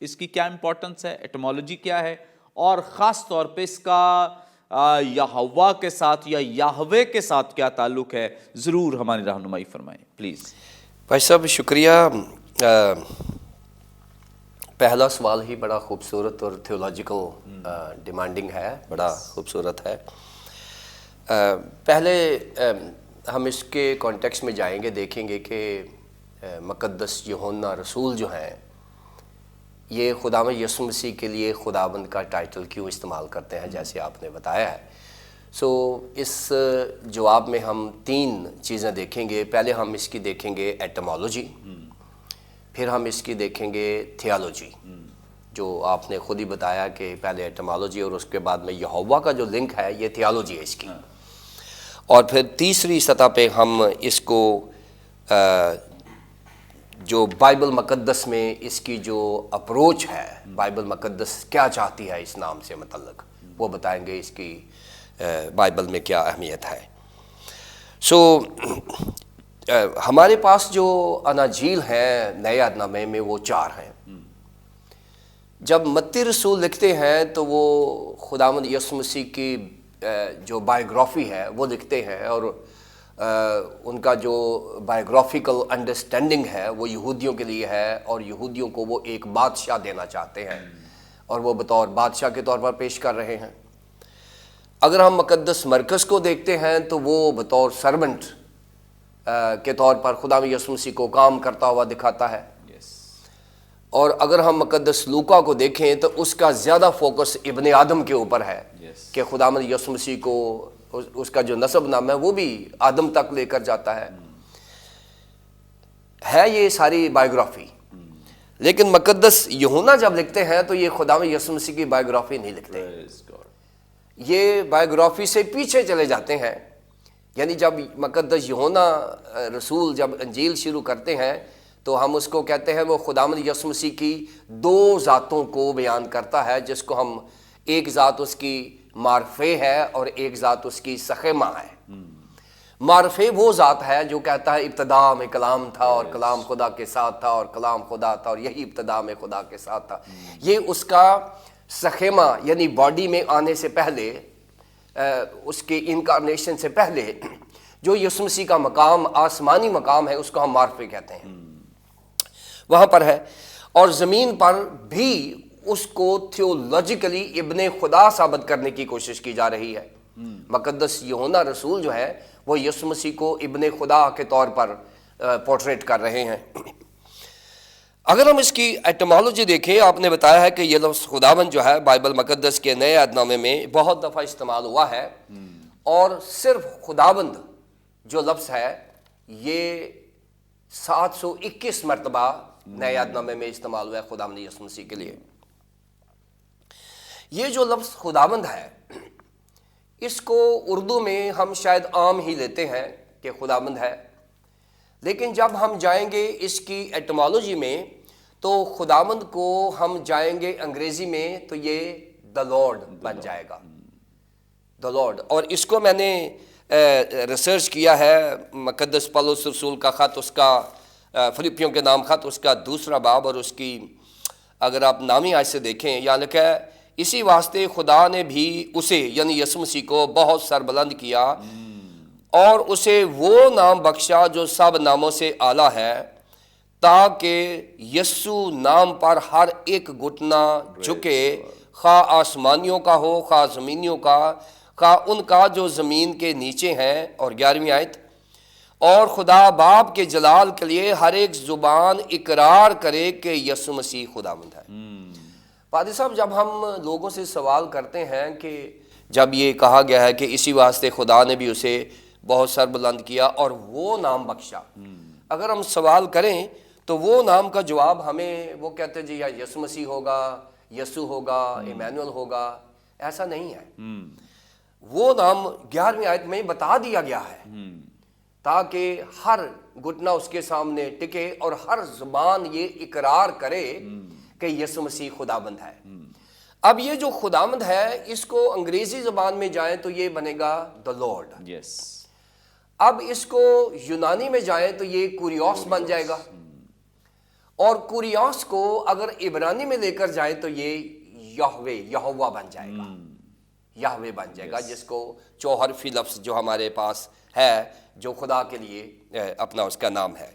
اس کی کیا امپورٹنس ہے، ایٹمالوجی کیا ہے، اور خاص طور پہ اس کا یہوہ کے ساتھ یا یہوے کے ساتھ کیا تعلق ہے، ضرور ہماری رہنمائی فرمائیں پلیز۔ بھائی صاحب شکریہ۔ پہلا سوال ہی بڑا خوبصورت اور تھیولوجیکل ڈیمانڈنگ ہے، بڑا خوبصورت ہے۔ پہلے ہم اس کے کانٹیکس میں جائیں گے، دیکھیں گے کہ مقدس یوحنا رسول جو ہیں یہ خداوند یسوع مسیح کے لیے خداوند کا ٹائٹل کیوں استعمال کرتے ہیں، جیسے آپ نے بتایا ہے۔ اس جواب میں ہم 3 چیزیں دیکھیں گے۔ پہلے ہم اس کی دیکھیں گے ایٹمالوجی، پھر ہم اس کی دیکھیں گے تھیالوجی، جو آپ نے خود ہی بتایا کہ پہلے ایٹمالوجی اور اس کے بعد میں یہوہ کا جو لنک ہے یہ تھیالوجی ہے اس کی، اور پھر تیسری سطح پہ ہم اس کو جو بائبل مقدس میں اس کی جو اپروچ ہے، بائبل مقدس کیا چاہتی ہے اس نام سے متعلق، وہ بتائیں گے اس کی بائبل میں کیا اہمیت ہے۔ ہمارے پاس جو اناجیل ہیں نئے عہد نامے میں وہ 4 ہیں۔ جب متی رسول لکھتے ہیں تو وہ خداوند یسوع مسیح کی جو بائیوگرافی ہے وہ لکھتے ہیں، اور ان کا جو بائیوگرافیکل انڈرسٹینڈنگ ہے وہ یہودیوں کے لیے ہے، اور یہودیوں کو وہ ایک بادشاہ دینا چاہتے ہیں، اور وہ بطور بادشاہ کے طور پر پیش کر رہے ہیں۔ اگر ہم مقدس مرکز کو دیکھتے ہیں تو وہ بطور سرونٹ کے طور پر خداوند یسوع مسیح کو کام کرتا ہوا دکھاتا ہے، اور اگر ہم مقدس لوکا کو دیکھیں تو اس کا زیادہ فوکس ابن آدم کے اوپر ہے کہ خداوند یسوع مسیح کو اس کا جو نسب نام ہے وہ بھی آدم تک لے کر جاتا ہے یہ ساری بائیوگرافی۔ لیکن مقدس یوحنا جب لکھتے ہیں تو یہ خداوند یسوع مسیح کی بائیوگرافی نہیں لکھتے، یہ بائیوگرافی سے پیچھے چلے جاتے ہیں۔ یعنی جب مقدس یوحنا رسول جب انجیل شروع کرتے ہیں تو ہم اس کو کہتے ہیں وہ خداوند یسوع مسیح کی 2 ذاتوں کو بیان کرتا ہے، جس کو ہم ایک ذات اس کی معرفے ہے اور ایک ذات اس کی سخیمہ ہے۔ معرفے وہ ذات ہے جو کہتا ہے ابتدا میں کلام تھا اور کلام خدا کے ساتھ تھا اور کلام خدا تھا اور یہی ابتدا میں خدا کے ساتھ تھا۔ یہ اس کا سخیمہ یعنی باڈی میں آنے سے پہلے، اس کے انکارنیشن سے پہلے جو یسوع مسیح کا مقام آسمانی مقام ہے اس کو ہم معرفے کہتے ہیں، وہاں پر ہے۔ اور زمین پر بھی اس کو تھیولوجیکلی ابن خدا ثابت کرنے کی کوشش کی جا رہی ہے۔ مقدس یوحنا رسول جو ہے وہ یسوع مسیح کو ابن خدا کے طور پر پورٹریٹ کر رہے ہیں۔ اگر ہم اس کی ایٹمالوجی دیکھیں، آپ نے بتایا ہے کہ یہ لفظ خداوند جو ہے بائبل مقدس کے نئے عہد نامے میں بہت دفعہ استعمال ہوا ہے، اور صرف خداوند جو لفظ ہے یہ 721 مرتبہ نئے عہد نامے میں استعمال ہوا ہے خداوند یسوع مسیح کے لیے۔ یہ جو لفظ خداوند ہے اس کو اردو میں ہم شاید عام ہی لیتے ہیں کہ خداوند ہے، لیکن جب ہم جائیں گے اس کی ایٹمالوجی میں تو خداوند کو ہم جائیں گے انگریزی میں تو یہ دا لارڈ بن جائے گا، دا لارڈ۔ اور اس کو میں نے ریسرچ کیا ہے، مقدس پولس رسول کا خط، اس کا فلپیوں کے نام خط، اس کا 2 باب، اور اس کی اگر آپ نامی آیت سے دیکھیں یہاں لکھا ہے اسی واسطے خدا نے بھی اسے یعنی یسوع مسیح کو بہت سربلند کیا اور اسے وہ نام بخشا جو سب ناموں سے اعلیٰ ہے، تاکہ یسوع نام پر ہر ایک گھٹنا جھکے، خواہ آسمانیوں کا ہو خواہ زمینیوں کا، خواہ ان کا جو زمین کے نیچے ہیں۔ اور 11ویں آیت، اور خدا باپ کے جلال کے لیے ہر ایک زبان اقرار کرے کہ یسوع مسیح خداوند ہے۔ پادری صاحب، جب ہم لوگوں سے سوال کرتے ہیں کہ جب یہ کہا گیا ہے کہ اسی واسطے خدا نے بھی اسے بہت سربلند کیا اور وہ نام بخشا، اگر ہم سوال کریں تو وہ نام کا جواب ہمیں وہ کہتے ہیں جی یا یسوع مسیح ہوگا، یسوع ہوگا، ایمانویل ہوگا، ایسا نہیں ہے۔ وہ نام 11ویں آیت میں بتا دیا گیا ہے تاکہ ہر گھٹنا اس کے سامنے ٹکے اور ہر زبان یہ اقرار کرے کہ یسوع مسیح خداوند ہے۔ اب یہ جو خداوند ہے اس کو انگریزی زبان میں جائیں تو یہ بنے گا the Lord۔ اب اس کو یونانی میں جائیں تو یہ کوریوس بن جائے گا، اور کوریوس کو اگر عبرانی میں لے کر جائیں تو یہ یہوے یہوہ بن جائے گا، یہوے بن جائے گا، جس کو چوحرفی لفظ جو ہمارے پاس ہے جو خدا کے لیے اپنا اس کا نام ہے۔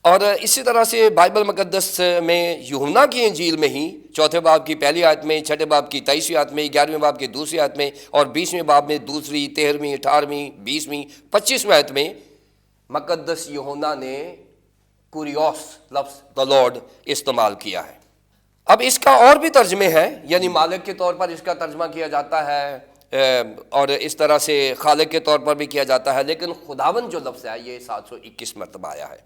اور اسی طرح سے بائبل مقدس میں یوحنا کی انجیل میں ہی 4 باب کی پہلی آیت میں، 6 باب کی 23ویں آیت میں، 11ویں باب کی دوسری آیت میں اور 20ویں باب میں دوسری، 13ویں، 18ویں، 20ویں، 25ویں آیت میں مقدس یوحنا نے کوریوس لفظ دا لارڈ استعمال کیا ہے۔ اب اس کا اور بھی ترجمے ہیں، یعنی مالک کے طور پر اس کا ترجمہ کیا جاتا ہے اور اس طرح سے خالق کے طور پر بھی کیا جاتا ہے، لیکن خداوند جو لفظ ہے یہ 721 مرتبہ آیا ہے۔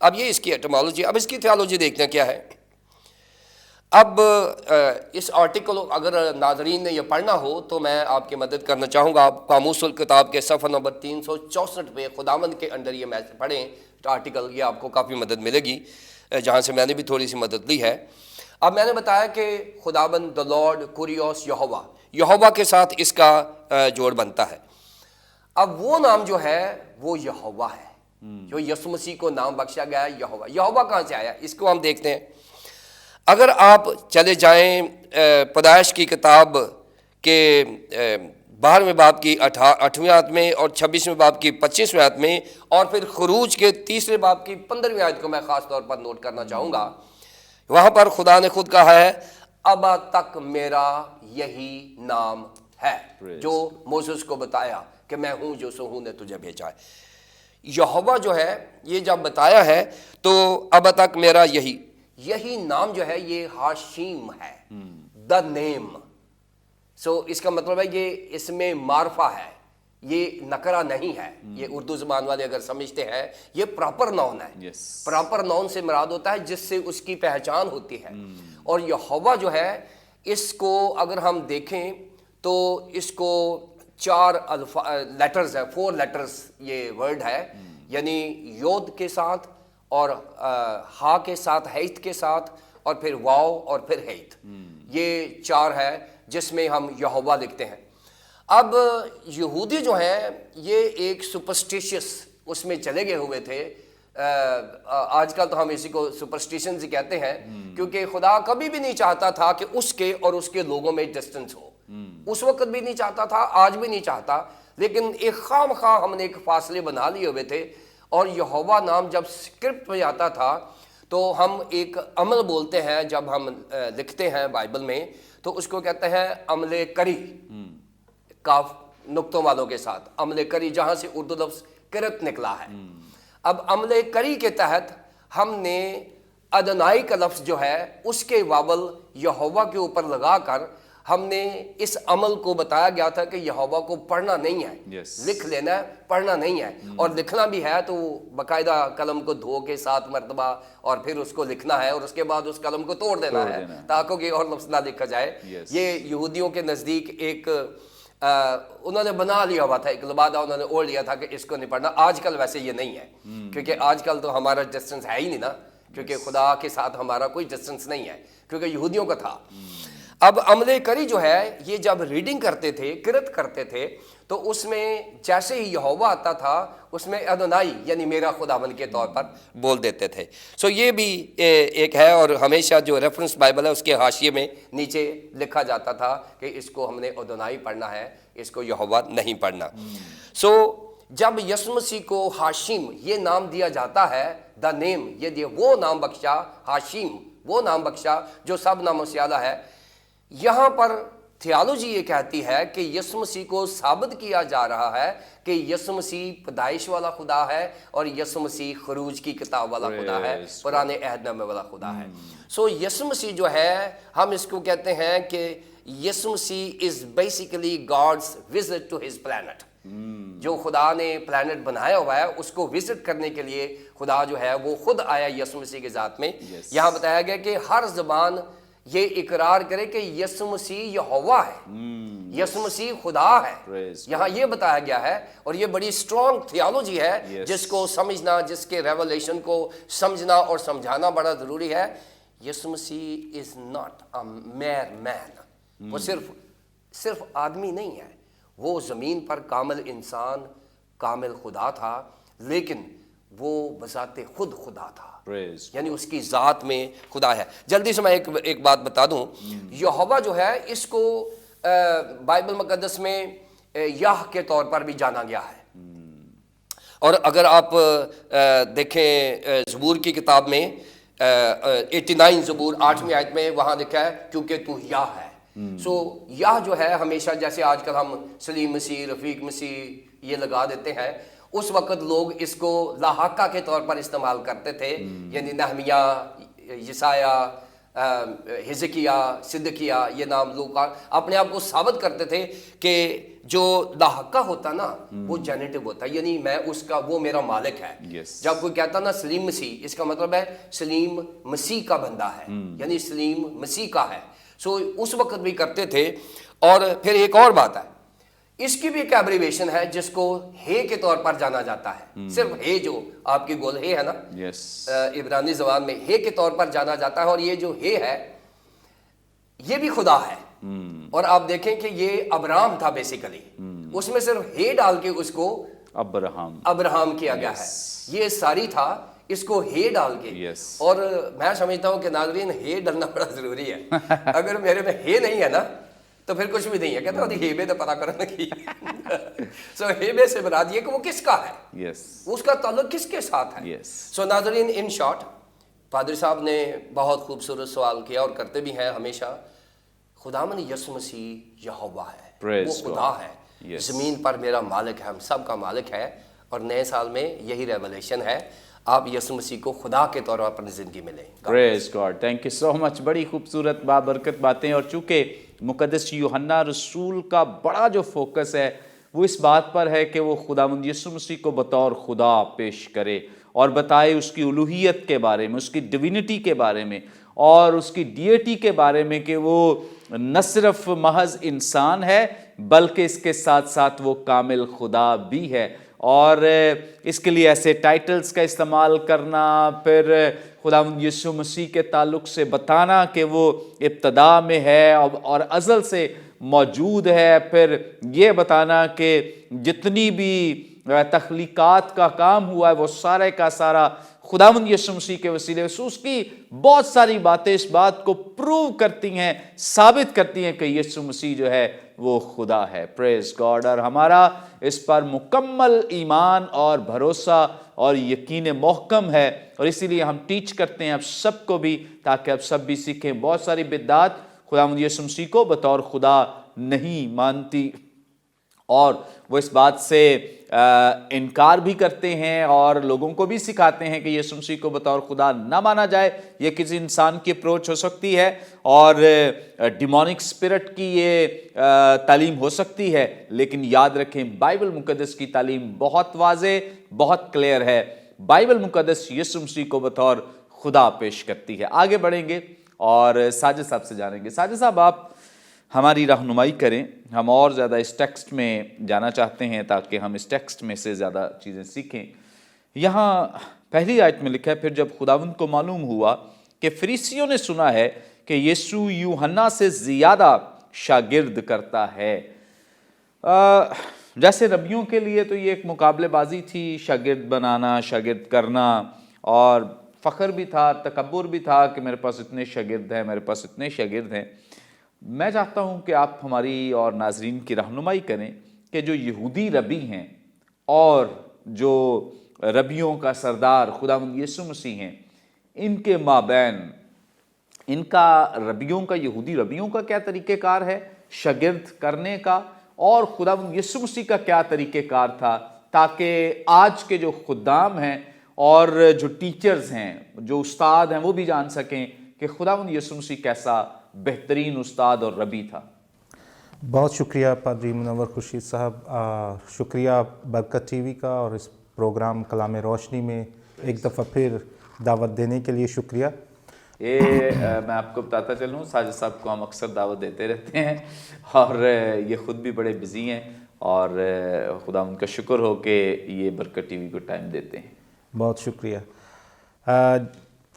اب یہ اس کی ایٹمالوجی، اب اس کی تھیالوجی دیکھنا کیا ہے۔ اب اس آرٹیکل اگر ناظرین نے یہ پڑھنا ہو تو میں آپ کی مدد کرنا چاہوں گا، آپ قاموس الکتاب کے صفحہ نمبر 364 پہ خداوند کے انڈر یہ میسج پڑھیں آرٹیکل، یہ آپ کو کافی مدد ملے گی، جہاں سے میں نے بھی تھوڑی سی مدد لی ہے۔ اب میں نے بتایا کہ خداوند دا لارڈ کوریوس یہوہ، یہوہ کے ساتھ اس کا جوڑ بنتا ہے۔ اب وہ نام جو ہے وہ یہوہ ہے، جو یسوع مسیح کو نام بخشا گیا ہے یہوہ۔ یہوہ کہاں سے آیا اس کو ہم دیکھتے ہیں۔ اگر آپ چلے جائیں پیدائش کی کتاب کے 12ویں باب کی 8ویں آیت میں اور 26ویں باب کی 25ویں آیت میں اور پھر خروج کے 3 باب کی 15ویں آیت کو میں خاص طور پر نوٹ کرنا چاہوں گا، وہاں پر خدا نے خود کہا ہے ابا تک میرا یہی نام ہے، جو موسیس کو بتایا کہ میں ہوں جو سو ہوں نے تجھے بھیجا ہے۔ یہوہ جو ہے یہ جب بتایا ہے تو ابا تک میرا یہی نام جو ہے یہ ہاشیم ہے، دا نیم۔ سو اس کا مطلب ہے یہ اس میں معرفہ ہے، یہ نکرہ نہیں ہے۔ یہ اردو زبان والے اگر سمجھتے ہیں یہ پراپر ناؤن ہے۔ پراپر ناؤن سے مراد ہوتا ہے جس سے اس کی پہچان ہوتی ہے۔ اور یہوہ جو ہے اس کو اگر ہم دیکھیں تو اس کو 4 لیٹرز ہے، 4 لیٹرز یہ ورڈ ہے، یعنی یود کے ساتھ اور ہا کے ساتھ، ہیت کے ساتھ، اور پھر واو اور پھر ہیت، یہ 4 ہے جس میں ہم یہوہ لکھتے ہیں۔ اب یہودی جو ہیں یہ ایک سپرسٹیشس اس میں چلے گئے ہوئے تھے۔ آج کل تو ہم اسی کو سپرسٹیشنز ہی کہتے ہیں، کیونکہ خدا کبھی بھی نہیں چاہتا تھا کہ اس کے اور اس کے لوگوں میں ڈسٹنس ہو۔ اس وقت بھی نہیں چاہتا تھا، آج بھی نہیں چاہتا، لیکن ایک خام خواہ ہم نے ایک فاصلے بنا لیے ہوئے تھے۔ اور یہوہ نام جب اسکرپٹ میں آتا تھا تو ہم ایک عمل بولتے ہیں، جب ہم لکھتے ہیں بائبل میں تو اس کو کہتے ہیں عمل کری، کاف نقطوں والوں کے ساتھ، عمل کری، جہاں سے اردو لفظ کرت نکلا ہے۔ اب عمل کری کے تحت ہم نے ادنائی کا لفظ جو ہے اس کے واول یہوہ کے اوپر لگا کر ہم نے اس عمل کو بتایا گیا تھا کہ یہوہ کو پڑھنا نہیں ہے، لکھ لینا ہے، پڑھنا نہیں ہے، اور لکھنا بھی ہے تو باقاعدہ قلم کو دھو کے 7 مرتبہ اور پھر اس کو لکھنا ہے، اور اس کے بعد اس قلم کو توڑ دینا ہے تاکہ کوئی اور لفظ نہ لکھا جائے۔ یہ یہودیوں کے نزدیک ایک انہوں نے بنا لیا ہوا تھا، ایک لبادہ انہوں نے اوڑھ لیا تھا کہ اس کو نہیں پڑھنا۔ آج کل ویسے یہ نہیں ہے، کیونکہ آج کل تو ہمارا ڈسٹنس ہے ہی نہیں نا، کیونکہ خدا کے ساتھ ہمارا کوئی ڈسٹنس نہیں ہے، کیونکہ یہودیوں کا تھا۔ اب عمل کری جو ہے یہ جب ریڈنگ کرتے تھے، قرأت کرتے تھے، تو اس میں جیسے ہی یہوہ آتا تھا اس میں ادونائی یعنی میرا خداوند کے طور پر بول دیتے تھے۔ سو یہ بھی ایک ہے، اور ہمیشہ جو ریفرنس بائبل ہے اس کے حاشیے میں نیچے لکھا جاتا تھا کہ اس کو ہم نے ادونائی پڑھنا ہے، اس کو یہوہ نہیں پڑھنا۔ سو جب یسوع مسیح کو ہاشیم یہ نام دیا جاتا ہے، دا نیم، یہ دیا وہ نام بخشا، ہاشیم وہ نام بخشا جو سب ناموں سے اعلیٰ ہے۔ یہاں پر تھیالوجی یہ کہتی ہے کہ یسوع مسیح کو ثابت کیا جا رہا ہے کہ یسوع مسیح پیدائش والا خدا ہے اور یسوع مسیح خروج کی کتاب والا خدا ہے، پرانے عہد نامے والا خدا ہے۔ سو یسوع مسیح جو ہے ہم اس کو کہتے ہیں کہ یسوع مسیح is basically God's visit to his planet. جو خدا نے پلانٹ بنایا ہوا ہے اس کو وزٹ کرنے کے لیے خدا جو ہے وہ خود آیا یسوع مسیح کے ذات میں۔ یہاں بتایا گیا کہ ہر زبان یہ اقرار کرے کہ یسوع مسیح یہوہ ہے، یسوع مسیح خدا ہے، یہاں یہ بتایا گیا ہے۔ اور یہ بڑی اسٹرانگ تھیالوجی ہے جس کو سمجھنا، جس کے ریولیشن کو سمجھنا اور سمجھانا بڑا ضروری ہے۔ یسوع مسیح از ناٹ اے میئر مین، وہ صرف آدمی نہیں ہے، وہ زمین پر کامل انسان، کامل خدا تھا، لیکن وہ بذات خود خدا تھا، Praise یعنی اس کی ذات میں خدا ہے۔ جلدی سے میں ایک بات بتا دوں، یہوہ جو ہے اس کو بائبل مقدس میں یاہ کے طور پر بھی جانا گیا ہے، اور اگر آپ دیکھیں زبور کی کتاب میں 89 زبور 8ویں آیت میں وہاں لکھا ہے کیونکہ تو یاہ ہے۔ سو یاہ جو ہے ہمیشہ، جیسے آج کل ہم سلیم مسیح، رفیق مسیح یہ لگا دیتے ہیں، اس وقت لوگ اس کو لاحقہ کے طور پر استعمال کرتے تھے، یعنی نہمیہ، یسایہ، حزقیہ، صدقیہ، یہ نام لوگ اپنے آپ کو ثابت کرتے تھے کہ جو لاحقہ ہوتا نا وہ جینیٹو ہوتا ہے، یعنی میں اس کا، وہ میرا مالک ہے۔ Yes. جب کوئی کہتا نا سلیم مسیح، اس کا مطلب ہے سلیم مسیح کا بندہ ہے، یعنی سلیم مسیح کا ہے۔ سو اس وقت بھی کرتے تھے۔ اور پھر ایک اور بات ہے، اس کی بھی ایک ایبریویشن ہے جس کو ہے کے طور پر جانا جاتا ہے، صرف ہے، جو آپ کی گول ہے نا، Yes. عبرانی زبان میں ہے کے طور پر جانا جاتا ہے، اور یہ جو ہے یہ بھی خدا ہے۔ اور آپ دیکھیں کہ یہ ابراہم تھا بیسیکلی، اس میں صرف ہے ڈال کے اس کو ابراہم کیا گیا ہے، یہ ساری تھا، اس کو ہے ڈال کے۔ Yes. اور میں سمجھتا ہوں کہ ناظرین ہے ڈالنا بڑا ضروری ہے، اگر میرے میں ہے نہیں ہے نا تو پھر کچھ بھی نہیں ہے۔ کہتا ہے ہیبے تو پتا کرنا کی سو ہیبے سے مراد یہ کہ وہ کس کا ہے، Yes. اس کا تعلق کس کے ساتھ ہے۔ Yes. سو ناظرین، ان شارٹ پادری صاحب نے بہت خوبصورت سوال کیا اور کرتے بھی ہیں ہمیشہ، خداوند یسوع مسیح یہوہ ہے، Praise وہ خدا God. ہے، Yes. زمین پر میرا مالک ہے، ہم سب کا مالک ہے، اور نئے سال میں یہی ریولیشن ہے، آپ یسوع مسیح کو خدا کے طور پر اپنی زندگی میں لیں۔ پریز گاڈ، تھینک یو سو مچ، بڑی خوبصورت بابرکت باتیں۔ اور چونکہ مقدس یوحنا رسول کا بڑا جو فوکس ہے وہ اس بات پر ہے کہ وہ خداوند یسوع مسیح کو بطور خدا پیش کرے اور بتائے اس کی الوہیت کے بارے میں، اس کی ڈیوینٹی کے بارے میں اور اس کی ڈیٹی کے بارے میں، کہ وہ نہ صرف محض انسان ہے بلکہ اس کے ساتھ ساتھ وہ کامل خدا بھی ہے۔ اور اس کے لیے ایسے ٹائٹلز کا استعمال کرنا، پھر خداوند یسوع مسیح کے تعلق سے بتانا کہ وہ ابتدا میں ہے اور ازل سے موجود ہے، پھر یہ بتانا کہ جتنی بھی تخلیقات کا کام ہوا ہے وہ سارے کا سارا خداوند یسوع مسیح کے وسیلے سے، اس کی بہت ساری باتیں اس بات کو پروو کرتی ہیں، ثابت کرتی ہیں کہ یسوع مسیح جو ہے وہ خدا ہے۔ پریز گاڈ، اور ہمارا اس پر مکمل ایمان اور بھروسہ اور یقین محکم ہے، اور اسی لیے ہم ٹیچ کرتے ہیں اب سب کو بھی، تاکہ اب سب بھی سیکھیں۔ بہت ساری بدعات خداوند یسوع مسیح کو بطور خدا نہیں مانتی، اور وہ اس بات سے انکار بھی کرتے ہیں اور لوگوں کو بھی سکھاتے ہیں کہ یسوع مسیح کو بطور خدا نہ مانا جائے۔ یہ کسی انسان کی اپروچ ہو سکتی ہے اور ڈیمونک اسپرٹ کی یہ تعلیم ہو سکتی ہے، لیکن یاد رکھیں بائبل مقدس کی تعلیم بہت واضح، بہت کلیئر ہے۔ بائبل مقدس یسوع مسیح کو بطور خدا پیش کرتی ہے۔ آگے بڑھیں گے اور ساجد صاحب سے جانیں گے۔ ساجد صاحب، آپ ہماری رہنمائی کریں، ہم اور زیادہ اس ٹیکسٹ میں جانا چاہتے ہیں تاکہ ہم اس ٹیکسٹ میں سے زیادہ چیزیں سیکھیں۔ یہاں پہلی آیت میں لکھا ہے، پھر جب خداوند کو معلوم ہوا کہ فریسیوں نے سنا ہے کہ یسوع یوحنا سے زیادہ شاگرد کرتا ہے۔ جیسے ربیوں کے لیے تو یہ ایک مقابلے بازی تھی، شاگرد بنانا، شاگرد کرنا، اور فخر بھی تھا، تکبر بھی تھا کہ میرے پاس اتنے شاگرد ہیں، میرے پاس اتنے شاگرد ہیں۔ میں چاہتا ہوں کہ آپ ہماری اور ناظرین کی رہنمائی کریں کہ جو یہودی ربی ہیں اور جو ربیوں کا سردار خداوند یسوع مسیح ہیں، ان کے مابین ان کا ربیوں کا، یہودی ربیوں کا کیا طریقہ کار ہے شاگرد کرنے کا، اور خداوند یسوع مسیح کا کیا طریقہ کار تھا، تاکہ آج کے جو خدام ہیں اور جو ٹیچرز ہیں، جو استاد ہیں، وہ بھی جان سکیں کہ خداوند یسوع مسیح کیسا بہترین استاد اور ربی تھا۔ بہت شکریہ پادری منور خورشید صاحب، شکریہ برکت ٹی وی کا اور اس پروگرام کلام روشنی میں ایک دفعہ پھر دعوت دینے کے لیے شکریہ۔ میں آپ کو بتاتا چلوں، ساجد صاحب کو ہم اکثر دعوت دیتے رہتے ہیں اور یہ خود بھی بڑے بزی ہیں، اور خدا ان کا شکر ہو کہ یہ برکت ٹی وی کو ٹائم دیتے ہیں۔ بہت شکریہ۔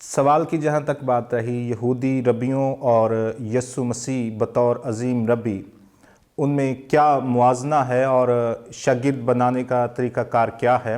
سوال کی جہاں تک بات رہی یہودی ربیوں اور یسوع مسیح بطور عظیم ربی، ان میں کیا موازنہ ہے اور شاگرد بنانے کا طریقہ کار کیا ہے؟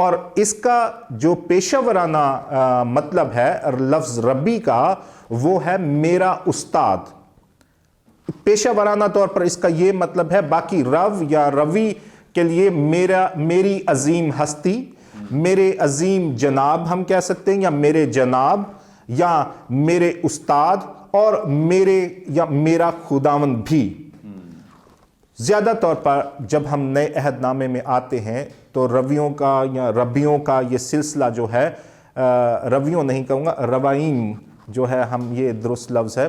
اور اس کا جو پیشہ ورانہ مطلب ہے لفظ ربی کا وہ ہے میرا استاد. پیشہ ورانہ طور پر اس کا یہ مطلب ہے. باقی رو یا روی کے لیے میری عظیم ہستی، میرے عظیم جناب ہم کہہ سکتے ہیں، یا میرے جناب، یا میرے استاد، اور میرا خداوند بھی. زیادہ طور پر جب ہم نئے عہد نامے میں آتے ہیں تو رویوں کا یا ربیوں کا یہ سلسلہ جو ہے، رویوں نہیں کہوں گا، روائم جو ہے، ہم یہ درست لفظ ہے،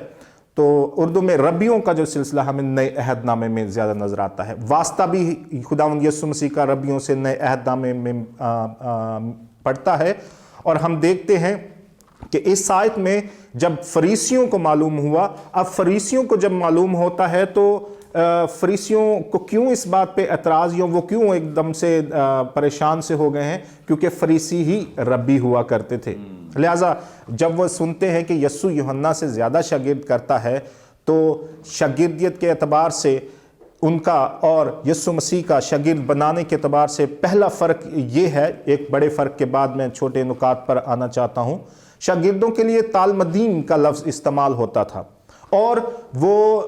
تو اردو میں ربیوں کا جو سلسلہ ہمیں نئے عہد نامے میں زیادہ نظر آتا ہے. واسطہ بھی خداوند یسوع مسیح کا ربیوں سے نئے عہد نامے میں پڑتا ہے. اور ہم دیکھتے ہیں کہ اس آیت میں جب فریسیوں کو معلوم ہوا، اب فریسیوں کو جب معلوم ہوتا ہے تو فریسیوں کو کیوں اس بات پہ اعتراض، یا وہ کیوں ایک دم سے پریشان سے ہو گئے ہیں؟ کیونکہ فریسی ہی ربی ہوا کرتے تھے. لہٰذا جب وہ سنتے ہیں کہ یسوع یوحنا سے زیادہ شاگرد کرتا ہے تو شاگردیت کے اعتبار سے ان کا اور یسوع مسیح کا شاگرد بنانے کے اعتبار سے پہلا فرق یہ ہے. ایک بڑے فرق کے بعد میں چھوٹے نکات پر آنا چاہتا ہوں. شاگردوں کے لیے تعلیم کا لفظ استعمال ہوتا تھا، اور وہ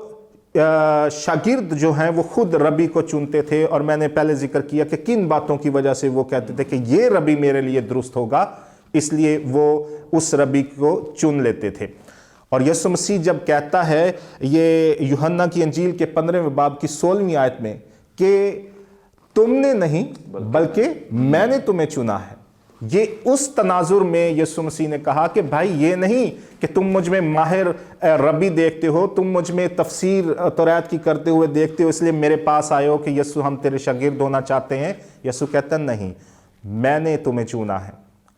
شاگرد جو ہیں وہ خود ربی کو چنتے تھے. اور میں نے پہلے ذکر کیا کہ کن باتوں کی وجہ سے وہ کہتے تھے کہ یہ ربی میرے لیے درست ہوگا، اس لیے وہ اس ربی کو چن لیتے تھے. اور یسوع مسیح جب کہتا ہے یہ یوحنا کی انجیل کے 15ویں باب کی 16ویں آیت میں کہ تم نے نہیں بلکہ میں نے تمہیں چنا ہے، یہ اس تناظر میں یسوع مسیح نے کہا کہ بھائی یہ نہیں کہ تم مجھ میں ماہر ربی دیکھتے ہو، تم مجھ میں تفسیر توریت کی کرتے ہوئے دیکھتے ہو، اس لیے میرے پاس آئے ہو کہ یسوع ہم تیرے شاگرد ہونا چاہتے ہیں. یسوع کہتا نہیں، میں نے تمہیں چنا ہے.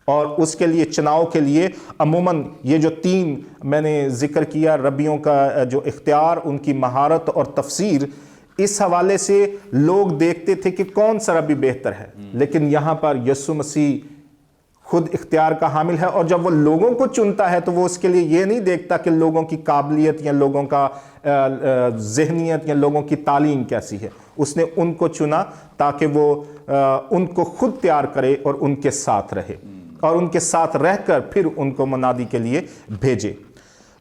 اور اس کے لیے چناؤ کے لیے عموماً یہ جو 3 میں نے ذکر کیا ربیوں کا جو اختیار، ان کی مہارت اور تفسیر، اس حوالے سے لوگ دیکھتے تھے کہ کون سا ربی بہتر ہے. لیکن یہاں پر یسوع مسیح خود اختیار کا حامل ہے، اور جب وہ لوگوں کو چنتا ہے تو وہ اس کے لیے یہ نہیں دیکھتا کہ لوگوں کی قابلیت یا لوگوں کا ذہنیت یا لوگوں کی تعلیم کیسی ہے. اس نے ان کو چنا تاکہ وہ ان کو خود تیار کرے اور ان کے ساتھ رہے، اور ان کے ساتھ رہ کر پھر ان کو منادی کے لیے بھیجے.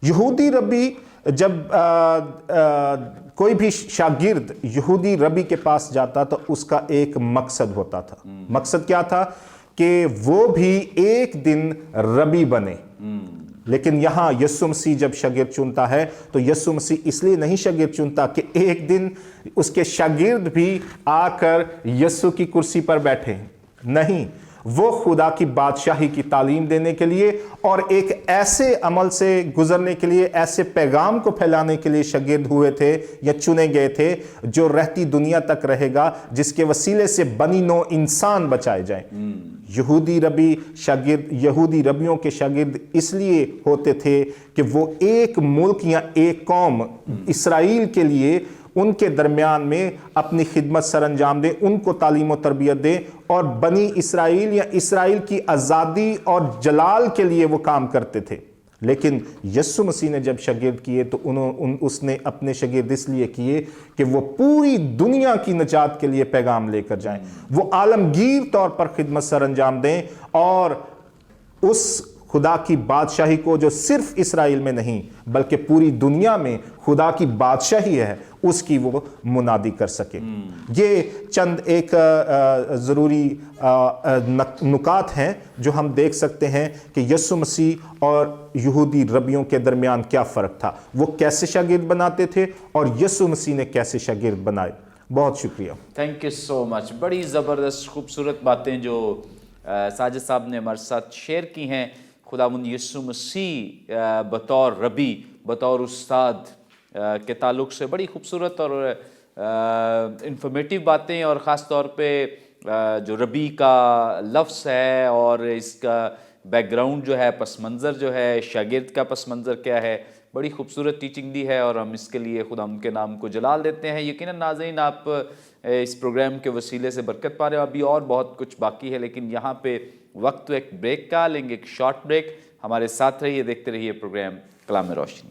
یہودی ربی جب کوئی بھی شاگرد یہودی ربی کے پاس جاتا تو اس کا ایک مقصد ہوتا تھا. مقصد کیا تھا؟ کہ وہ بھی ایک دن ربی بنے. لیکن یہاں یسوع مسیح جب شاگرد چنتا ہے تو یسوع مسیح اس لیے نہیں شاگرد چنتا کہ ایک دن اس کے شاگرد بھی آ کر یسوع کی کرسی پر بیٹھے. نہیں، وہ خدا کی بادشاہی کی تعلیم دینے کے لیے اور ایک ایسے عمل سے گزرنے کے لیے، ایسے پیغام کو پھیلانے کے لیے شاگرد ہوئے تھے یا چنے گئے تھے جو رہتی دنیا تک رہے گا، جس کے وسیلے سے بنی نوع انسان بچائے جائیں. یہودی ربیوں کے شاگرد اس لیے ہوتے تھے کہ وہ ایک ملک یا ایک قوم اسرائیل کے لیے ان کے درمیان میں اپنی خدمت سر انجام دیں، ان کو تعلیم و تربیت دیں، اور بنی اسرائیل یا اسرائیل کی آزادی اور جلال کے لیے وہ کام کرتے تھے. لیکن یسوع مسیح نے جب شاگرد کیے تو اس نے اپنے شاگرد اس لیے کیے کہ وہ پوری دنیا کی نجات کے لیے پیغام لے کر جائیں، وہ عالمگیر طور پر خدمت سر انجام دیں، اور اس خدا کی بادشاہی کو جو صرف اسرائیل میں نہیں بلکہ پوری دنیا میں خدا کی بادشاہی ہے اس کی وہ منادی کر سکے. یہ چند ایک ضروری نکات ہیں جو ہم دیکھ سکتے ہیں کہ یسوع مسیح اور یہودی ربیوں کے درمیان کیا فرق تھا، وہ کیسے شاگرد بناتے تھے اور یسوع مسیح نے کیسے شاگرد بنائے. بہت شکریہ. تھینک یو سو مچ. بڑی زبردست خوبصورت باتیں جو ساجد صاحب نے ہمارے ساتھ شیئر کی ہیں. خداوند یسوع مسیح بطور ربی، بطور استاد کے تعلق سے بڑی خوبصورت اور انفارمیٹیو باتیں، اور خاص طور پہ جو ربی کا لفظ ہے اور اس کا بیک گراؤنڈ جو ہے، پس منظر جو ہے، شاگرد کا پس منظر کیا ہے، بڑی خوبصورت ٹیچنگ دی ہے، اور ہم اس کے لیے خداوند کے نام کو جلال دیتے ہیں. یقیناً ناظرین آپ اس پروگرام کے وسیلے سے برکت پا رہے ہو. ابھی اور بہت کچھ باقی ہے، لیکن یہاں پہ وقت ایک بریک کا، لیں گے ایک شارٹ بریک. ہمارے ساتھ رہیے، دیکھتے رہیے پروگرام کلام روشنی.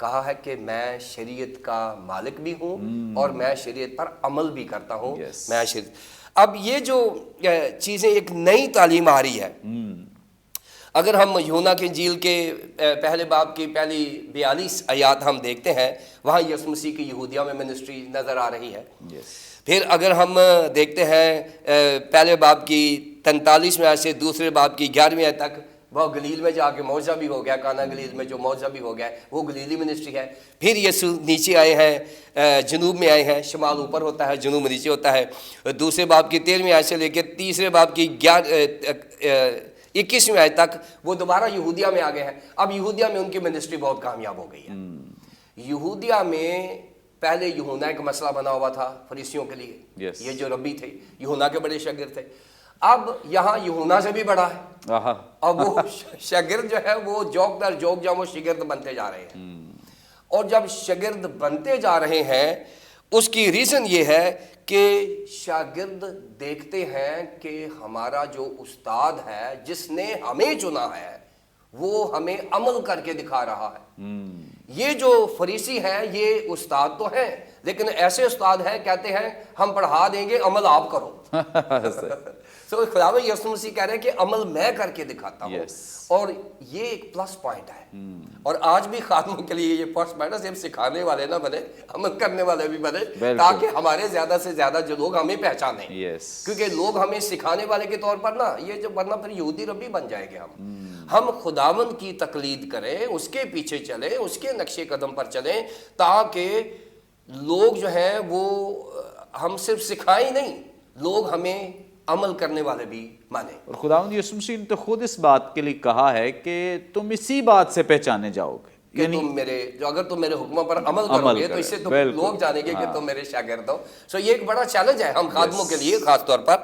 کہا ہے کہ میں شریعت کا مالک بھی ہوں اور میں شریعت پر عمل بھی کرتا ہوں. میں شریعت. اب یہ جو چیزیں ایک نئی تعلیم آ رہی ہے. اگر ہم یوحنا کی انجیل کے پہلے باب کی پہلی 42 آیات ہم دیکھتے ہیں, وہاں یسوع مسیح کی یہودیہ میں منسٹری نظر آ رہی ہے. پھر اگر ہم دیکھتے ہیں پہلے باب کی 43 آیت سے دوسرے باب کی 11ویں آیت تک, وہ گلیل میں جا کے معجزہ بھی ہو گیا, کانا گلیل میں جو معجزہ بھی ہو گیا وہ گلیلی منسٹری ہے. پھر یسوع نیچے آئے ہیں, جنوب میں آئے ہیں, شمال اوپر ہوتا ہے, جنوب نیچے ہوتا ہے. دوسرے باب کی 13ویں آیت سے لے کے تیسرے باب کی 21ویں آیت تک وہ دوبارہ یہودیہ میں آ گئے ہیں. اب یہودیہ میں ان کی منسٹری بہت کامیاب ہو گئی ہے. یہودیہ میں پہلے یوحنا ایک مسئلہ بنا ہوا تھا فریسیوں کے لیے, یہ جو ربی تھے یوحنا کے بڑے شاگرد تھے. اب یہاں یوحنا سے بھی بڑا ہے. اب وہ شاگرد جو ہے وہ جوک در جوک جو وہ شاگرد بنتے جا رہے ہیں. اور جب شاگرد بنتے جا رہے ہیں اس کی ریزن یہ ہے کہ شاگرد دیکھتے ہیں کہ ہمارا جو استاد ہے جس نے ہمیں چنا ہے وہ ہمیں عمل کر کے دکھا رہا ہے. یہ جو فریسی ہیں یہ استاد تو ہیں, لیکن ایسے استاد ہیں کہتے ہیں ہم پڑھا دیں گے, عمل آپ کرو. تو خداوند یسوع مسیح کہہ رہے ہیں کہ عمل میں کر کے دکھاتا ہوں. اور یہ ایک پلس پوائنٹ ہے. اور آج بھی خادموں کے لیے یہ پلس پوائنٹ ہے, صرف سکھانے والے نہ بنے, عمل کرنے والے بھی بنے, تاکہ ہمارے زیادہ سے زیادہ جو لوگ ہمیں پہچانیں. کیونکہ لوگ ہمیں سکھانے والے کے طور پر نا, یہ جو ورنہ پھر یہودی ربی بن جائے گے. ہم خداوند کی تقلید کریں, اس کے پیچھے چلیں, اس کے نقشے قدم پر چلیں, تاکہ لوگ جو ہیں وہ ہم صرف سکھائیں نہیں, لوگ ہمیں عمل کرنے والے بھی مانے. اور خداوند یسوع مسیح نے تو خود اس بات کے لیے کہا ہے کہ تم اسی بات سے پہچانے جاؤ گے, کہ اگر تم میرے حکموں پر عمل کرو گے تو اس سے تم لوگ جانیں گے کہ تم میرے شاگرد ہو. سو یہ ایک بڑا چیلنج ہے ہم خادموں کے لیے خاص طور پر.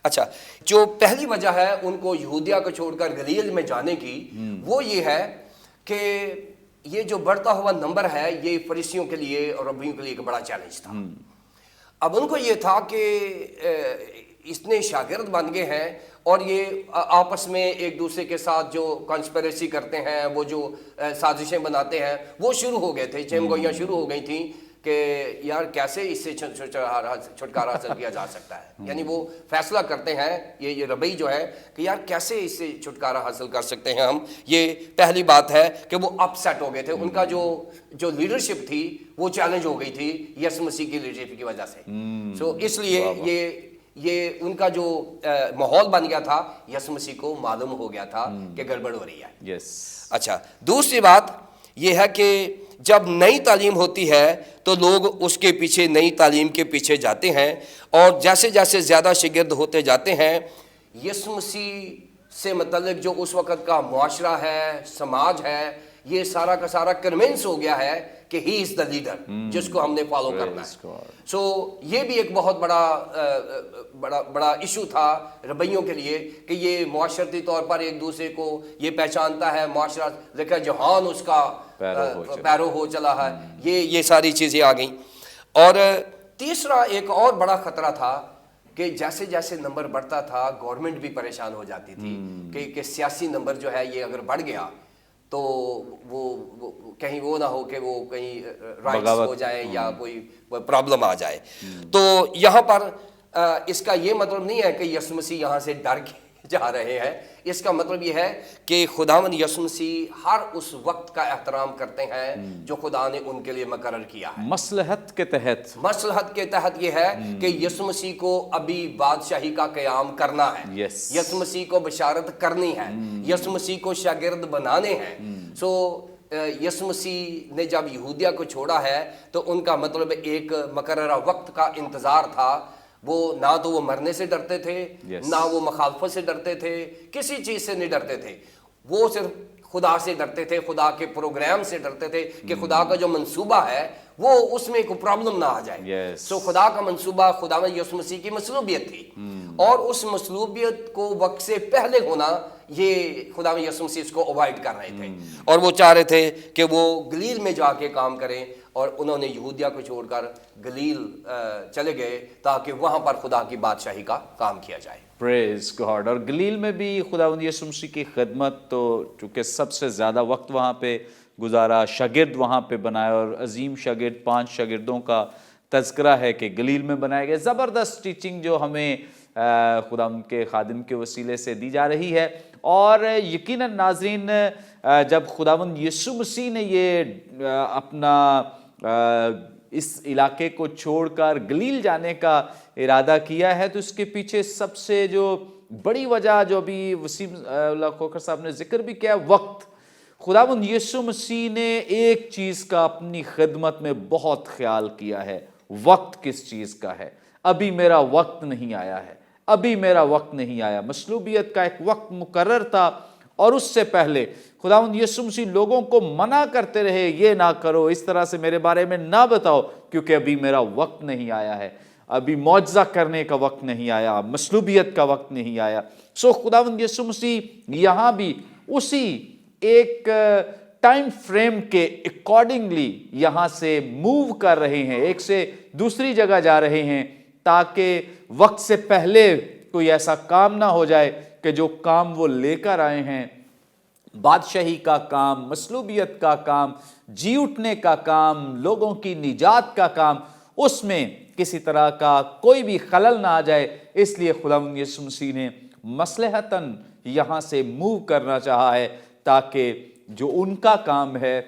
اچھا, جو پہلی وجہ ہے ان کو یہودیہ کو چھوڑ کر گلیل میں جانے کی, وہ یہ ہے کہ یہ جو بڑھتا ہوا نمبر ہے یہ فریسیوں کے لیے اور ربیوں کے لیے ایک بڑا چیلنج تھا. اب ان کو یہ تھا کہ اتنے شاگرد بن گئے ہیں اور یہ آپس میں ایک دوسرے کے ساتھ جو کانسپریسی کرتے ہیں, وہ جو سازشیں بناتے ہیں, وہ شروع ہو گئے تھے, چیم گوئیاں شروع ہو گئی تھیں کہ یار کیسے اس سے چھٹکارا حاصل کیا جا سکتا ہے. یعنی وہ فیصلہ کرتے ہیں, یہ ربی جو ہے کہ یار کیسے اس سے چھٹکارا حاصل کر سکتے ہیں ہم. یہ پہلی بات ہے کہ وہ اپ سیٹ ہو گئے تھے, ان کا جو لیڈرشپ تھی وہ چیلنج ہو گئی تھی یسوع مسیح کی لیڈرشپ کی وجہ سے. سو اس لیے یہ ان کا جو ماحول بن گیا تھا, یسوع مسیح کو معلوم ہو گیا تھا کہ گڑبڑ ہو رہی ہے. اچھا, دوسری بات یہ ہے کہ جب نئی تعلیم ہوتی ہے تو لوگ اس کے پیچھے, نئی تعلیم کے پیچھے جاتے ہیں, اور جیسے جیسے زیادہ شاگرد ہوتے جاتے ہیں, یسوع مسیح سے متعلق جو اس وقت کا معاشرہ ہے, سماج ہے, یہ سارا کا سارا کنونس ہو گیا ہے کہ ہی از دا لیڈر جس کو ہم نے فالو کرنا ہے. سو یہ بھی ایک بہت بڑا ایشو تھا ربیوں کے لیے کہ یہ معاشرتی طور پر ایک دوسرے کو یہ پہچانتا ہے, معاشرہ لکھا جہان اس کا پیرو ہو چلا ہے. یہ ساری چیزیں آ گئیں. اور تیسرا ایک اور بڑا خطرہ تھا کہ جیسے جیسے نمبر بڑھتا تھا گورنمنٹ بھی پریشان ہو جاتی تھی کہ سیاسی نمبر جو ہے یہ اگر بڑھ گیا تو وہ کہیں وہ نہ ہو کہ وہ کہیں رائٹس ہو جائے یا کوئی پرابلم آ جائے. تو یہاں پر اس کا یہ مطلب نہیں ہے کہ یسوع مسیح یہاں سے ڈر کے جا رہے ہیں. اس کا مطلب یہ ہے کہ خداوند یسوع مسیح ہر اس وقت کا احترام کرتے ہیں جو خدا نے ان کے لیے مقرر کیا ہے. مصلحت کے تحت یہ ہے کہ یسوع مسیح کو ابھی بادشاہی کا قیام کرنا ہے, یسوع مسیح کو بشارت کرنی ہے, یسوع مسیح کو شاگرد بنانے ہیں. سو یسوع مسیح نے جب یہودیہ کو چھوڑا ہے تو ان کا مطلب ایک مقررہ وقت کا انتظار تھا. وہ نہ تو وہ مرنے سے ڈرتے تھے, نہ وہ مخالفت سے ڈرتے تھے, کسی چیز سے نہیں ڈرتے تھے. وہ صرف خدا سے ڈرتے تھے, خدا کے پروگرام سے ڈرتے تھے کہ خدا کا جو منصوبہ ہے وہ اس میں کوئی پرابلم نہ آ جائے. سو خدا کا منصوبہ خداوند یسوع مسیح کی مصلوبیت تھی, اور اس مصلوبیت کو وقت سے پہلے ہونا یہ خداوند یسوع مسیح اس کو اوائڈ کر رہے تھے. اور وہ چاہ رہے تھے کہ وہ گلیل میں جا کے کام کریں, اور انہوں نے یہودیہ کو چھوڑ کر گلیل چلے گئے تاکہ وہاں پر خدا کی بادشاہی کا کام کیا جائے. پریز گاڈ. اور گلیل میں بھی خداوند یسوع مسیح کی خدمت تو چونکہ سب سے زیادہ وقت وہاں پہ گزارا، شاگرد وہاں پہ بنائے، اور عظیم شاگرد 5 شاگردوں کا تذکرہ ہے کہ گلیل میں بنائے گئے۔ زبردست ٹیچنگ جو ہمیں خدا ان کے خادم کے وسیلے سے دی جا رہی ہے، اور یقیناً ناظرین جب خداوند یسوع مسیح نے یہ اپنا اس علاقے کو چھوڑ کر گلیل جانے کا ارادہ کیا ہے، تو اس کے پیچھے سب سے جو بڑی وجہ جو بھی وسیم اللہ کھوکھر صاحب نے ذکر بھی کیا، وقت۔ خداوند یسوع مسیح نے ایک چیز کا اپنی خدمت میں بہت خیال کیا ہے، وقت کس چیز کا ہے۔ ابھی میرا وقت نہیں آیا ہے، ابھی میرا وقت نہیں آیا۔ مصلوبیت کا ایک وقت مقرر تھا، اور اس سے پہلے خداوند یسوع مسیح لوگوں کو منع کرتے رہے، یہ نہ کرو، اس طرح سے میرے بارے میں نہ بتاؤ، کیونکہ ابھی میرا وقت نہیں آیا ہے، ابھی معجزہ کرنے کا وقت نہیں آیا، مصلوبیت کا وقت نہیں آیا۔ سو خداوند یسوع مسیح یہاں بھی اسی ایک ٹائم فریم کے اکارڈنگلی یہاں سے موو کر رہے ہیں، ایک سے دوسری جگہ جا رہے ہیں، تاکہ وقت سے پہلے کوئی ایسا کام نہ ہو جائے کہ جو کام وہ لے کر آئے ہیں، بادشاہی کا کام، مصلوبیت کا کام، جی اٹھنے کا کام، لوگوں کی نجات کا کام، اس میں کسی طرح کا کوئی بھی خلل نہ آ جائے۔ اس لیے خداوند یسوع مسیح نے مصلحتاً یہاں سے موو کرنا چاہا ہے، تاکہ جو ان کا کام ہے،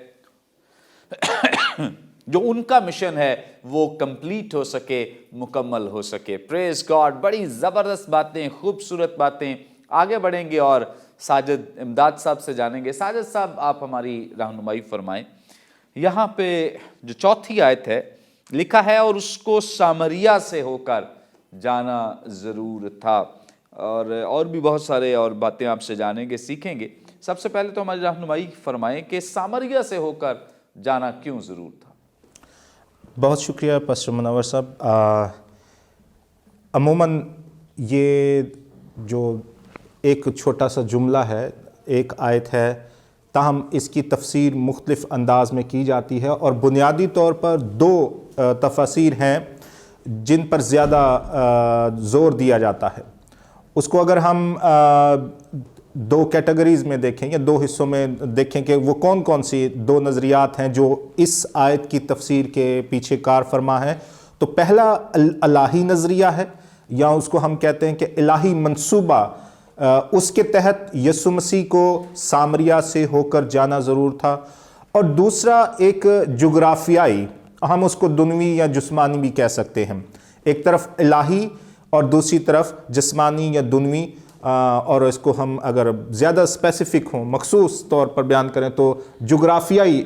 جو ان کا مشن ہے، وہ کمپلیٹ ہو سکے، مکمل ہو سکے۔ پریز گاڈ، بڑی زبردست باتیں، خوبصورت باتیں۔ آگے بڑھیں گے اور ساجد امداد صاحب سے جانیں گے۔ ساجد صاحب آپ ہماری رہنمائی فرمائیں۔ یہاں پہ جو 4 آیت ہے لکھا ہے، اور اس کو سامریا سے ہو کر جانا ضرور تھا، اور بھی بہت سارے اور باتیں آپ سے جانیں گے، سیکھیں گے۔ سب سے پہلے تو ہماری رہنمائی فرمائیں کہ سامریا سے ہو کر جانا کیوں ضرور تھا؟ بہت شکریہ پاسٹر منور صاحب۔ عموماً یہ جو ایک چھوٹا سا جملہ ہے، ایک آیت ہے، تاہم اس کی تفسیر مختلف انداز میں کی جاتی ہے، اور بنیادی طور پر 2 تفاسیر ہیں جن پر زیادہ زور دیا جاتا ہے۔ اس کو اگر ہم 2 کیٹیگریز میں دیکھیں یا 2 حصوں میں دیکھیں کہ وہ کون کون سی 2 نظریات ہیں جو اس آیت کی تفسیر کے پیچھے کار فرما ہے، تو پہلا الہی نظریہ ہے، یا اس کو ہم کہتے ہیں کہ الہی منصوبہ، اس کے تحت یسوع مسیح کو سامریا سے ہو کر جانا ضرور تھا۔ اور دوسرا ایک جغرافیائی، ہم اس کو دنوی یا جسمانی بھی کہہ سکتے ہیں، ایک طرف الہی اور دوسری طرف جسمانی یا دنوی، اور اس کو ہم اگر زیادہ اسپیسیفک ہوں، مخصوص طور پر بیان کریں تو جغرافیائی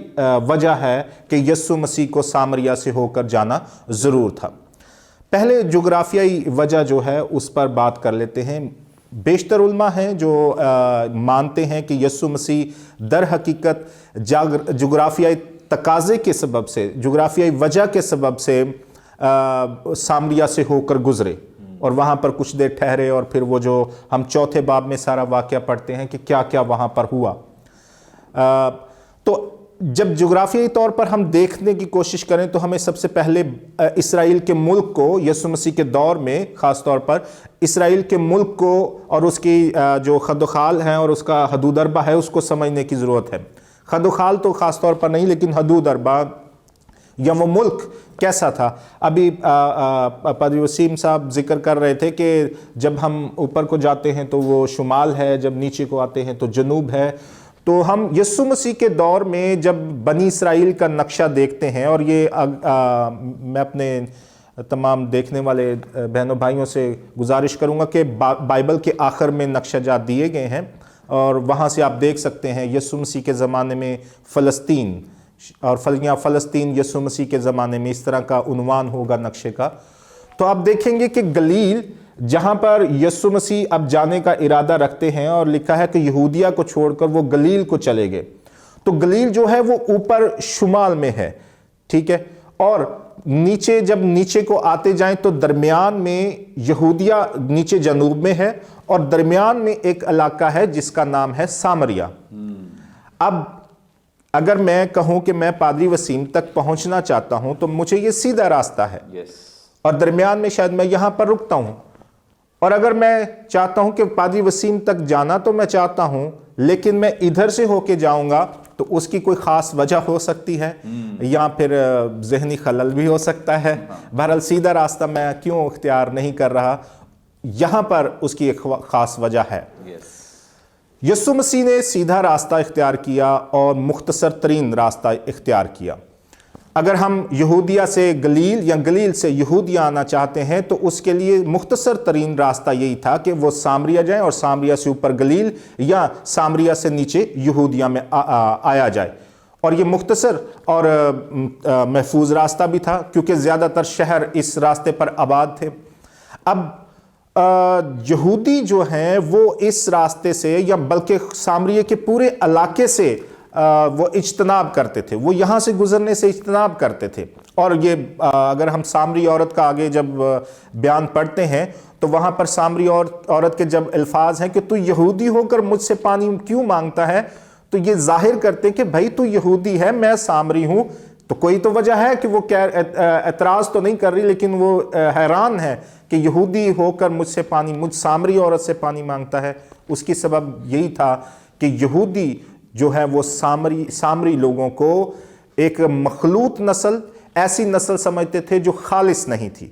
وجہ ہے کہ یسوع مسیح کو سامریا سے ہو کر جانا ضرور تھا۔ پہلے جغرافیائی وجہ جو ہے اس پر بات کر لیتے ہیں۔ بیشتر علماء ہیں جو مانتے ہیں کہ یسوع مسیح در حقیقت جغرافیائی تقاضے کے سبب سے، جغرافیائی وجہ کے سبب سے سامریا سے ہو کر گزرے، اور وہاں پر کچھ دیر ٹھہرے، اور پھر وہ جو ہم 4 باب میں سارا واقعہ پڑھتے ہیں کہ کیا کیا وہاں پر ہوا۔ تو جب جغرافیائی طور پر ہم دیکھنے کی کوشش کریں تو ہمیں سب سے پہلے اسرائیل کے ملک کو، یسوع مسیح کے دور میں خاص طور پر اسرائیل کے ملک کو اور اس کی جو خد و خال ہیں اور اس کا حدود اربا ہے، اس کو سمجھنے کی ضرورت ہے۔ خد و خال تو خاص طور پر نہیں، لیکن حدود اربا یا وہ ملک کیسا تھا۔ ابھی پادری وسیم صاحب ذکر کر رہے تھے کہ جب ہم اوپر کو جاتے ہیں تو وہ شمال ہے، جب نیچے کو آتے ہیں تو جنوب ہے۔ تو ہم یسوع مسیح کے دور میں جب بنی اسرائیل کا نقشہ دیکھتے ہیں، اور یہ میں اپنے تمام دیکھنے والے بہنوں بھائیوں سے گزارش کروں گا کہ بائبل کے آخر میں نقشہ جات دیے گئے ہیں، اور وہاں سے آپ دیکھ سکتے ہیں یسوع مسیح کے زمانے میں فلسطین، اور فلسطین یسوع مسیح کے زمانے میں اس طرح کا عنوان ہوگا نقشے کا۔ تو آپ دیکھیں گے کہ گلیل، جہاں پر یسوع مسیح اب جانے کا ارادہ رکھتے ہیں، اور لکھا ہے کہ یہودیہ کو چھوڑ کر وہ گلیل کو چلے گئے، تو گلیل جو ہے وہ اوپر شمال میں ہے، ٹھیک ہے، اور نیچے جب نیچے کو آتے جائیں تو درمیان میں یہودیہ نیچے جنوب میں ہے، اور درمیان میں ایک علاقہ ہے جس کا نام ہے سامریا۔ اب اگر میں کہوں کہ میں پادری وسیم تک پہنچنا چاہتا ہوں تو مجھے یہ سیدھا راستہ ہے، اور درمیان میں شاید میں یہاں پر رکتا ہوں، اور اگر میں چاہتا ہوں کہ پادری وسیم تک جانا تو میں چاہتا ہوں، لیکن میں ادھر سے ہو کے جاؤں گا تو اس کی کوئی خاص وجہ ہو سکتی ہے یا پھر ذہنی خلل بھی ہو سکتا ہے. بہرحال سیدھا راستہ میں کیوں اختیار نہیں کر رہا, یہاں پر اس کی ایک خاص وجہ ہے. یسوع مسیح نے سیدھا راستہ اختیار کیا اور مختصر ترین راستہ اختیار کیا. اگر ہم یہودیہ سے گلیل یا گلیل سے یہودیہ آنا چاہتے ہیں تو اس کے لیے مختصر ترین راستہ یہی تھا کہ وہ سامریہ جائیں اور سامریہ سے اوپر گلیل یا سامریہ سے نیچے یہودیہ میں آیا جائے. اور یہ مختصر اور محفوظ راستہ بھی تھا کیونکہ زیادہ تر شہر اس راستے پر آباد تھے. اب یہودی جو ہیں وہ اس راستے سے یا بلکہ سامریہ کے پورے علاقے سے وہ اجتناب کرتے تھے, وہ یہاں سے گزرنے سے اجتناب کرتے تھے. اور یہ اگر ہم سامری عورت کا آگے جب بیان پڑھتے ہیں تو وہاں پر سامری عورت کے جب الفاظ ہیں کہ تو یہودی ہو کر مجھ سے پانی کیوں مانگتا ہے, تو یہ ظاہر کرتے ہیں کہ بھائی تو یہودی ہے, میں سامری ہوں, تو کوئی تو وجہ ہے کہ وہ اعتراض تو نہیں کر رہی لیکن وہ حیران ہے کہ یہودی ہو کر مجھ سامری عورت سے پانی مانگتا ہے. اس کی سبب یہی تھا کہ یہودی جو ہے وہ سامری لوگوں کو ایک مخلوط نسل, ایسی نسل سمجھتے تھے جو خالص نہیں تھی.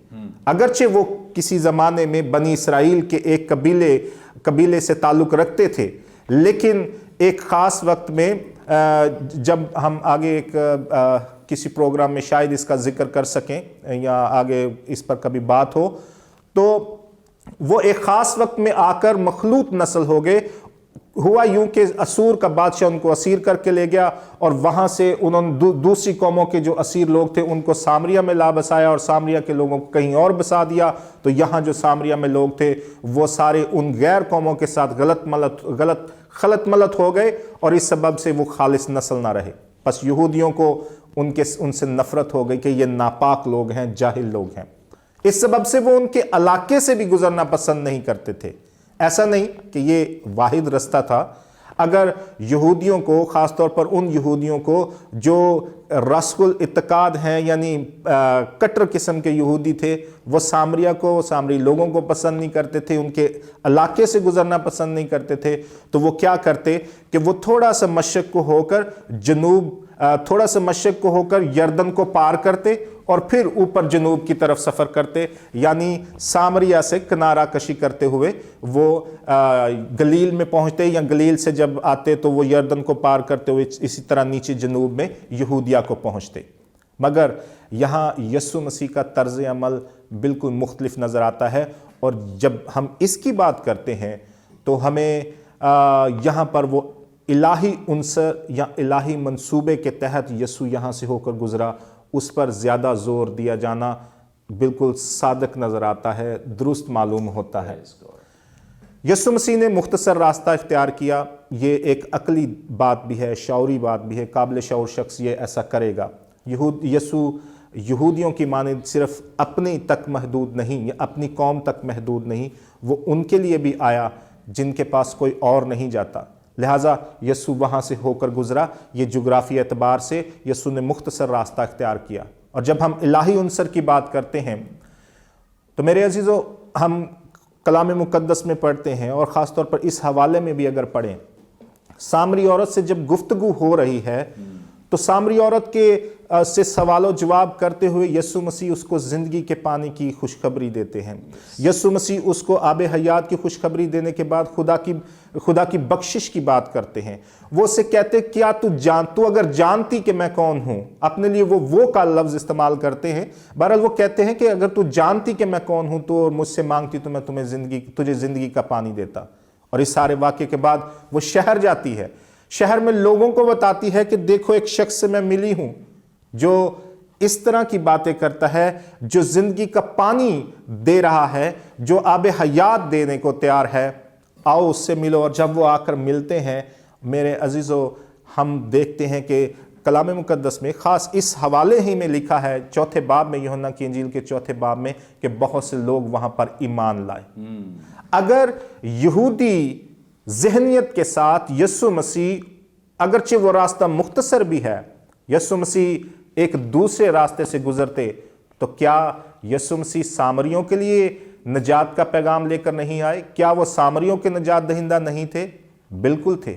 اگرچہ وہ کسی زمانے میں بنی اسرائیل کے ایک قبیلے سے تعلق رکھتے تھے, لیکن ایک خاص وقت میں جب ہم آگے ایک کسی پروگرام میں شاید اس کا ذکر کر سکیں یا آگے اس پر کبھی بات ہو, تو وہ ایک خاص وقت میں آ کر مخلوط نسل ہو گئے. ہوا یوں کہ اسور کا بادشاہ ان کو اسیر کر کے لے گیا اور وہاں سے انہوں نے دوسری قوموں کے جو اسیر لوگ تھے ان کو سامریہ میں لا بسایا اور سامریہ کے لوگوں کو کہیں اور بسا دیا. تو یہاں جو سامریہ میں لوگ تھے وہ سارے ان غیر قوموں کے ساتھ خلط ملط ہو گئے اور اس سبب سے وہ خالص نسل نہ رہے. بس یہودیوں کو ان سے نفرت ہو گئی کہ یہ ناپاک لوگ ہیں, جاہل لوگ ہیں. اس سبب سے وہ ان کے علاقے سے بھی گزرنا پسند نہیں کرتے تھے. ایسا نہیں کہ یہ واحد رستہ تھا. اگر یہودیوں کو, خاص طور پر ان یہودیوں کو جو رسخ الاعتقاد ہیں یعنی کٹر قسم کے یہودی تھے, وہ سامری لوگوں کو پسند نہیں کرتے تھے, ان کے علاقے سے گزرنا پسند نہیں کرتے تھے, تو وہ کیا کرتے کہ وہ تھوڑا سا مشرق کو ہو کر یردن کو پار کرتے اور پھر اوپر جنوب کی طرف سفر کرتے, یعنی سامریہ سے کنارہ کشی کرتے ہوئے وہ گلیل میں پہنچتے, یا گلیل سے جب آتے تو وہ یردن کو پار کرتے ہوئے اسی طرح نیچے جنوب میں یہودیہ کو پہنچتے. مگر یہاں یسوع مسیح کا طرز عمل بالکل مختلف نظر آتا ہے, اور جب ہم اس کی بات کرتے ہیں تو ہمیں یہاں پر وہ الہی عنصر یا الہی منصوبے کے تحت یسوع یہاں سے ہو کر گزرا, اس پر زیادہ زور دیا جانا بالکل صادق نظر آتا ہے, درست معلوم ہوتا ہے. یسوع مسیح نے مختصر راستہ اختیار کیا. یہ ایک عقلی بات بھی ہے, شعوری بات بھی ہے, قابل شعور شخص یہ ایسا کرے گا. یسوع یہودیوں کی مانند صرف اپنی تک محدود نہیں یا اپنی قوم تک محدود نہیں, وہ ان کے لیے بھی آیا جن کے پاس کوئی اور نہیں جاتا. لہٰذا یسوع وہاں سے ہو کر گزرا. یہ جغرافی اعتبار سے یسوع نے مختصر راستہ اختیار کیا. اور جب ہم الہی عنصر کی بات کرتے ہیں تو میرے عزیزو, ہم کلام مقدس میں پڑھتے ہیں اور خاص طور پر اس حوالے میں بھی اگر پڑھیں, سامری عورت سے جب گفتگو ہو رہی ہے تو سامری عورت کے سے سوال و جواب کرتے ہوئے یسوع مسیح اس کو زندگی کے پانی کی خوشخبری دیتے ہیں. یسوع مسیح اس کو آب حیات کی خوشخبری دینے کے بعد خدا کی بخشش کی بات کرتے ہیں. وہ اسے کہتے کیا تو اگر جانتی کہ میں کون ہوں, اپنے لیے وہ کا لفظ استعمال کرتے ہیں. بہرحال وہ کہتے ہیں کہ اگر تو جانتی کہ میں کون ہوں تو مجھ سے مانگتی تو میں تجھے زندگی کا پانی دیتا. اور اس سارے واقعے کے بعد وہ شہر جاتی ہے. شہر میں لوگوں کو بتاتی ہے کہ دیکھو ایک شخص سے میں ملی ہوں جو اس طرح کی باتیں کرتا ہے, جو زندگی کا پانی دے رہا ہے, جو آب حیات دینے کو تیار ہے, آؤ اس سے ملو. اور جب وہ آ کر ملتے ہیں میرے عزیزو, ہم دیکھتے ہیں کہ کلام مقدس میں خاص اس حوالے ہی میں لکھا ہے 4 باب میں, یوحنا کی انجیل کے 4 باب میں, کہ بہت سے لوگ وہاں پر ایمان لائے. اگر یہودی ذہنیت کے ساتھ یسوع مسیح, اگرچہ وہ راستہ مختصر بھی ہے, یسوع مسیح ایک دوسرے راستے سے گزرتے, تو کیا یسوع مسیح سامریوں کے لیے نجات کا پیغام لے کر نہیں آئے؟ کیا وہ سامریوں کے نجات دہندہ نہیں تھے؟ بالکل تھے.